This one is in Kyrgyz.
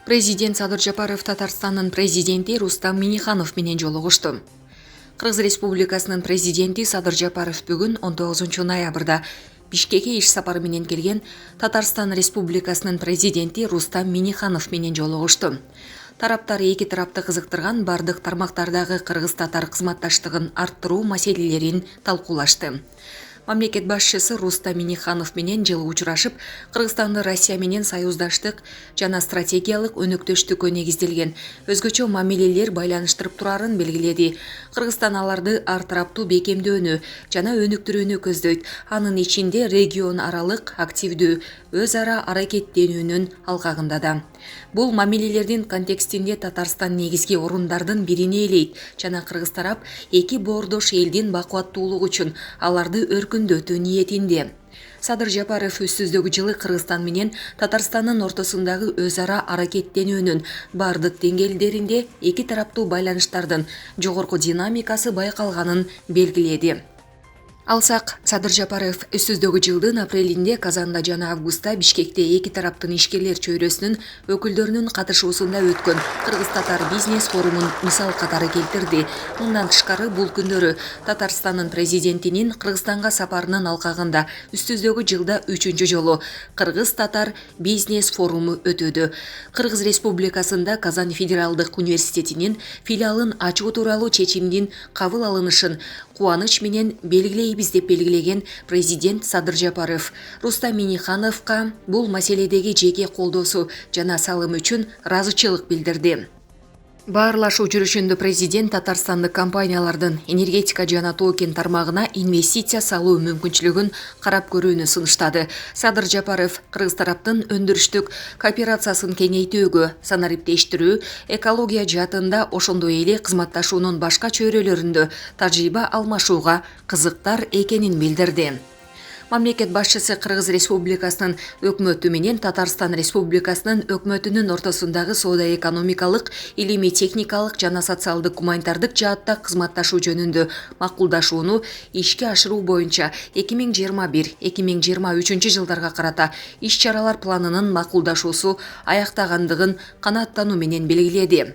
Президент Садыр Жапаров Татарстанын президенти Рустам Минниханов менен жолугушту. Кыргыз Республикасынын президенти Садыр Жапаров бүгүн 19 ноябрда Бишкекке иш сапары менен келген Татарстан Республикасынын президенти Рустам Минниханов менен жолугушту. Тараптар эки тарапты кызыктырган бардык тармактардагы кыргыз-татар кызматташтыгын арттыруу маселелерин талкуулашты. Мамлекет башчысы Рустам Минниханов менен жылы учурашып, Кыргызстанды Россия менен союздаштык жана стратегиялык өнөктөштүккө негизделген өзгөчө мамилелер байланыштырып турарын белгиледи. Кыргызстан аларды ар тараптуу бекемдөөнү жана өнүктүрүүнү көздөйт. Анын ичинде регион аралык активдүү өз ара аракеттенүүнүн алкагында да. Бул мамилелердин контекстинде Татарстан негизги орундардын бирин ээлейт жана кыргыз тарап эки боордош элдин бакубаттуулугу үчүн аларды өркүндөтүү ниетинде. Садыр Жапаров өз-сөздөгү жылы Кыргызстан менен Татарстандын ортосундагы өз ара аракеттенүүнүн бардык деңгээлдеринде эки тараптуу байланыштардын жогорку динамикасы байкалганын белгиледи. Алсак, Садыр Жапаров өз-сөздөгү жылдын апрелинде Казанда жана августта Бишкекте эки тараптын ишкерлер чөйрөсүнүн өкүлдөрүнүн катышуусунда өткөн Кыргыз-татар бизнес форумун мисал катары келтирди. Мындан тышкары бул күндөрү Татарстандын президентинин Кыргызстанга сапарынын алкагында өз-сөздөгү жылда 3-чү жолу Кыргыз-татар бизнес форуму өтөдү. Кыргыз Республикасында Казан федералдык университетинин филиалын ачуу тууралуу чечимдин кабыл алынышын кубаныч менен белгилейбиз деп белгилеген президент Садыр Жапаров Рустам Миннихановго бул маселедеги жеке колдоосу жана салым үчүн ыраазычылык билдирди. Баарлашуу жүрүшүндө президент Татарстандык компаниялардын энергетика жана токен тармагына инвестиция салуу мүмкүнчүлүгүн карап көрүүнү сунуштады. Садыр Жапаров кыргыз тараптын өндүрүштүк кооперациясын кеңейтүүгө, санариптештирүү, экология жаатында ошондой эле кызматташуунун башка чөйрөлөрүндө тажрыйба алмашууга кызыктар экенин билдирди. Мамлекет башчысы Кыргыз Республикасынын өкмөтү менен Татарстан Республикасынын өкмөтүнүн ортосундагы соода-экономикалык, илимий-техникалык жана социалдык гуманитардык жаатта кызматташуу жөнүндө макулдашууну ишке ашыруу боюнча 2021-2023 жылдарга карата иш-чаралар планынын макулдашуусу аяктагандыгын канааттануу менен белгиледи.